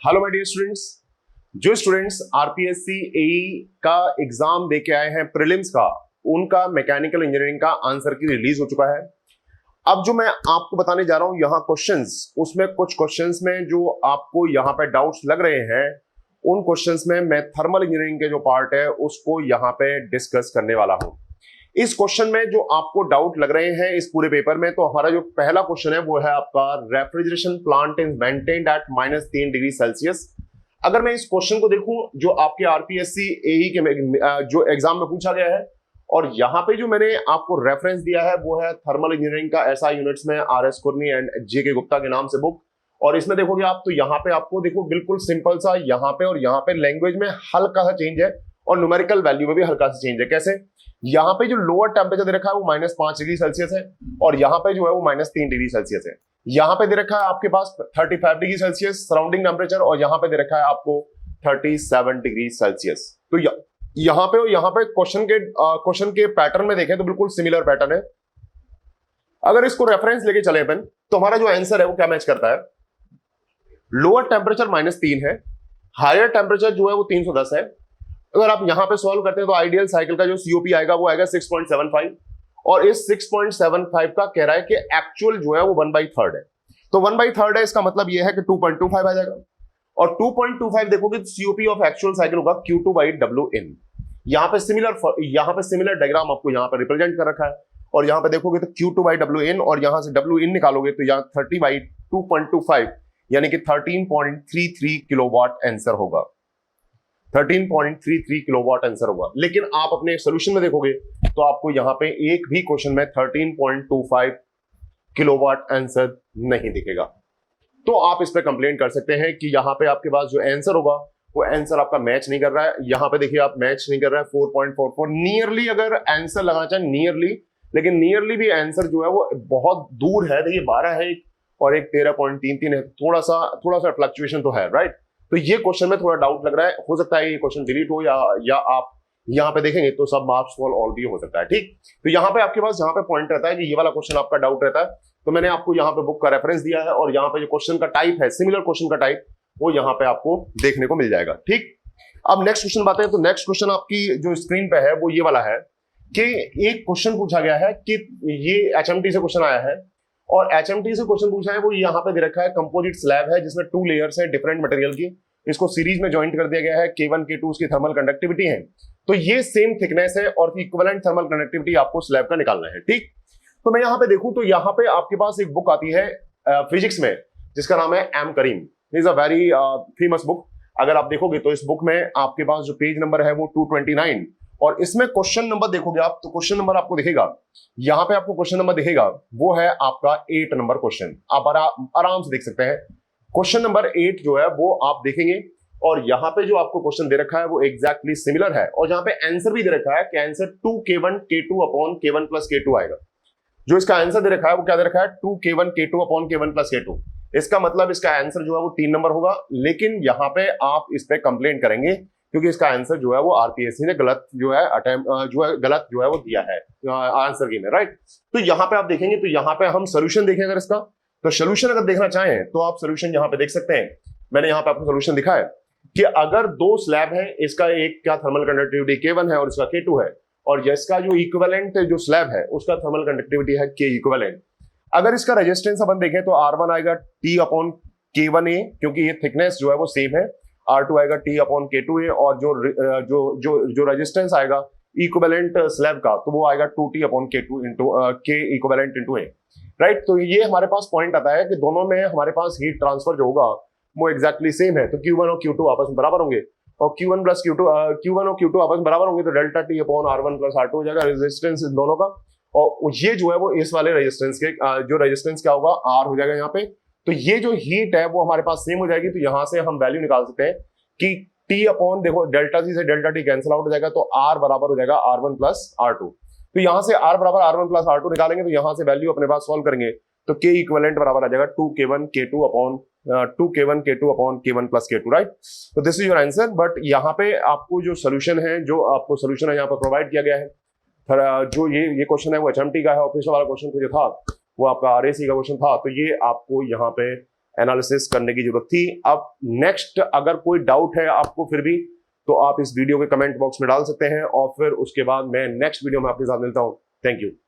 Hello my dear students. जो students RPSC AE का exam देके आए हैं प्रीलिम्स का, उनका मैकेनिकल इंजीनियरिंग का आंसर की रिलीज हो चुका है। अब जो मैं आपको बताने जा रहा हूं यहाँ क्वेश्चंस, उसमें कुछ क्वेश्चंस में जो आपको यहाँ पे डाउट्स लग रहे हैं, उन क्वेश्चंस में मैं थर्मल इंजीनियरिंग के जो पार्ट है उसको यहाँ पे डिस्कस करने वाला हूं। इस क्वेश्चन में जो आपको डाउट लग रहे हैं इस पूरे पेपर में, तो हमारा जो पहला क्वेश्चन है वो है आपका refrigeration plant is maintained eight -3 degree Celsius. अगर मैं इस क्वेश्चन को देखूं जो आपके आरपीएससी एई के जो एग्जाम में पूछा गया है, और यहाँ पे जो मैंने आपको रेफरेंस दिया है वो है थर्मल इंजीनियरिंग का एसआई यूनिट्स में RS. Kurmi and JK. Gupta के नाम से बुक। और इसमें देखोगे आप तो यहाँ पे आपको देखो बिल्कुल सिंपल सा यहाँ पे और यहाँ पे लैंग्वेज में हल्का सा चेंज है और न्यूमेरिकल वैल्यू में भी हल्का सा चेंज है। कैसे? यहाँ पे जो लोअर टेम्परेचर दे रखा है वो -5 डिग्री सेल्सियस है और यहाँ पे जो है वो -3 डिग्री सेल्सियस है। यहाँ पे दे रखा है आपके पास 35 डिग्री सेल्सियस सराउंडिंग टेम्परेचर और यहाँ पे दे रखा है आपको 37 डिग्री सेल्सियस। तो यहाँ पे और यहाँ पे क्वेश्चन के पैटर्न में देखें तो बिल्कुल सिमिलर पैटर्न है। अगर इसको रेफरेंस लेके चले अपन तो हमारा जो आंसर है वो क्या मैच करता है? लोअर टेम्परेचर -3 है, हायर टेम्परेचर जो है वो 310 है। अगर आप यहां पे सॉल्व करते हैं तो आइडियल साइकिल का जो सीओपी आएगा वो आएगा 6.75 और इस 6.75 का कह रहा है कि एक्चुअल जो है वो 1/3 है। तो 1/3 है, इसका मतलब ये है कि 2.25 आ जाएगा और 2.25 देखोगे तो सीओपी ऑफ एक्चुअल साइकिल होगा Q2/WN। यहाँ पे सिमिलर डायग्राम आपको यहाँ पे रिप्रेजेंट कर रखा है और यहाँ पे देखोगे तो Q2/WN और यहाँ से WN निकालोगे तो यहाँ 30/2.25 यानी कि 13.33 किलोवाट आंसर होगा। 13.33 किलोवाट आंसर होगा। लेकिन आप अपने सोल्यूशन में देखोगे तो आपको यहाँ पे एक भी क्वेश्चन में 13.25 किलोवाट आंसर नहीं दिखेगा। तो आप इस पे कंप्लेंट कर सकते हैं कि यहाँ पे आपके पास जो आंसर होगा वो आंसर आपका मैच नहीं कर रहा है। यहाँ पे देखिए आप मैच नहीं कर रहा है 4.44 नियरली अगर आंसर लगाना चाहे नियरली, लेकिन नियरली भी आंसर जो है वो बहुत दूर है। देखिए 12 है और एक 13.33 है, थोड़ा सा फ्लक्चुएशन तो है, राइट। तो ये क्वेश्चन में थोड़ा डाउट लग रहा है, हो सकता है ये क्वेश्चन डिलीट हो या आप यहाँ पे देखेंगे तो सब मार्क्स फॉल ऑल भी हो सकता है, ठीक। तो यहाँ पे आपके पास जहाँ पे पॉइंट रहता है कि ये वाला क्वेश्चन आपका डाउट रहता है तो मैंने आपको यहाँ पे बुक का रेफरेंस दिया है और यहाँ पे जो क्वेश्चन का टाइप है सिमिलर क्वेश्चन का टाइप वो यहाँ पे आपको देखने को मिल जाएगा, ठीक। अब नेक्स्ट क्वेश्चन बात है तो नेक्स्ट क्वेश्चन आपकी जो स्क्रीन पे है वो ये वाला है कि एक क्वेश्चन पूछा गया है कि ये एचएमटी से क्वेश्चन आया है और एचएमटी से क्वेश्चन पूछा है वो यहाँ पे दे रखा है कंपोजिट स्लैब है जिसमें 2 लेयर्स है डिफरेंट मटेरियल की, इसको सीरीज में ज्वाइंट कर दिया गया है। K1 K2 उसकी थर्मल कंडक्टिविटी है, तो ये सेम थिकनेस है और इक्विवेलेंट थर्मल कंडक्टिविटी आपको स्लैब का निकालना है, ठीक। तो मैं यहाँ पे देखूं तो यहाँ पे आपके पास एक बुक आती है फिजिक्स में जिसका नाम है M Karim. Is a very famous book. अगर आप देखोगे तो इस बुक में आपके पास जो पेज नंबर है वो 229 और इसमें क्वेश्चन नंबर देखोगे आप तो क्वेश्चन नंबर आपको दिखेगा, यहाँ पे आपको क्वेश्चन नंबर दिखेगा वो है आपका 8 नंबर क्वेश्चन। आप आराम से देख सकते हैं क्वेश्चन नंबर 8 जो है वो आप देखेंगे और यहाँ पे जो आपको क्वेश्चन दे रखा है वो एग्जैक्टली सिमिलर है और यहाँ पे आंसर भी दे रखा है कि answer 2K1 K2 upon K1 plus K2 आएगा। जो इसका आंसर दे रखा है वो क्या दे रखा है 2K1 K2 upon K1 plus K2। इसका मतलब इसका आंसर जो है वो 3 नंबर होगा, लेकिन यहाँ पे आप इस पे कंप्लेंट करेंगे क्योंकि इसका आंसर जो है वो आरपीएससी ने गलत जो है वो दिया है आंसर की में, राइट। तो यहाँ पे आप देखेंगे तो यहाँ पे हम सोल्यूशन देखें अगर इसका, तो सोल्यूशन अगर देखना चाहें तो आप सोल्यूशन यहाँ पे देख सकते हैं। मैंने यहाँ पे आपको सोल्यूशन दिखा है कि अगर 2 स्लैब है, इसका एक क्या थर्मल कंडक्टिविटी K1 है और इसका K2 है और इसका जो इक्विवेलेंट जो स्लैब है उसका थर्मल कंडक्टिविटी है K इक्विवेलेंट। अगर इसका रेजिस्टेंस अपन देखें तो R1 आएगा T अपॉन K1A क्योंकि ये थिकनेस जो है वो सेम है, R2 आएगा T अपॉन K2A और जो रेजिस्टेंस आएगा इक्विवेलेंट स्लैब का तो वो आएगा 2T upon K2 into K equivalent into A, right. तो ये हमारे पास पॉइंट आता है कि दोनों में हमारे पास हीट ट्रांसफर जो होगा वो एग्जैक्टली सेम है, तो Q1 और Q2 आपस में बराबर होंगे और Q1 और Q2 आपस में बराबर होंगे तो delta T upon R1 plus R2 हो जाएगा रेजिस्टेंस इन दोनों का। और ये जो है वो इस वाले रेजिस्टेंस के जो रेजिस्टेंस क्या होगा R हो जाएगा यहाँ पे। तो ये जो हीट है वो हमारे पास सेम हो जाएगी, तो यहाँ से हम वैल्यू निकाल सकते हैं कि T अपॉन देखो डेल्टा T से डेल्टा T कैंसिल आउट हो जाएगा तो R बराबर हो जाएगा R1 प्लस R2। तो यहाँ से R बराबर R1 प्लस R2 निकालेंगे तो यहाँ से वैल्यू अपने पास सॉल्व करेंगे तो K इक्विवेलेंट बराबर आ जाएगा 2K1 K2 upon 2K1 K2 upon K1 plus K2, right. तो this is your answer. But यहाँ पे आपको जो सोल्यूशन है यहाँ पर प्रोवाइड किया गया है, जो ये क्वेश्चन है वो एचएमटी का है और पिछला वाला क्वेश्चन जो था वो आपका आरएसी का क्वेश्चन था, तो ये आपको यहाँ पे एनालिसिस करने की जरूरत थी। अब नेक्स्ट अगर कोई डाउट है आपको फिर भी, तो आप इस वीडियो के कमेंट बॉक्स में डाल सकते हैं और फिर उसके बाद मैं नेक्स्ट वीडियो में आपके साथ मिलता हूं। Thank you.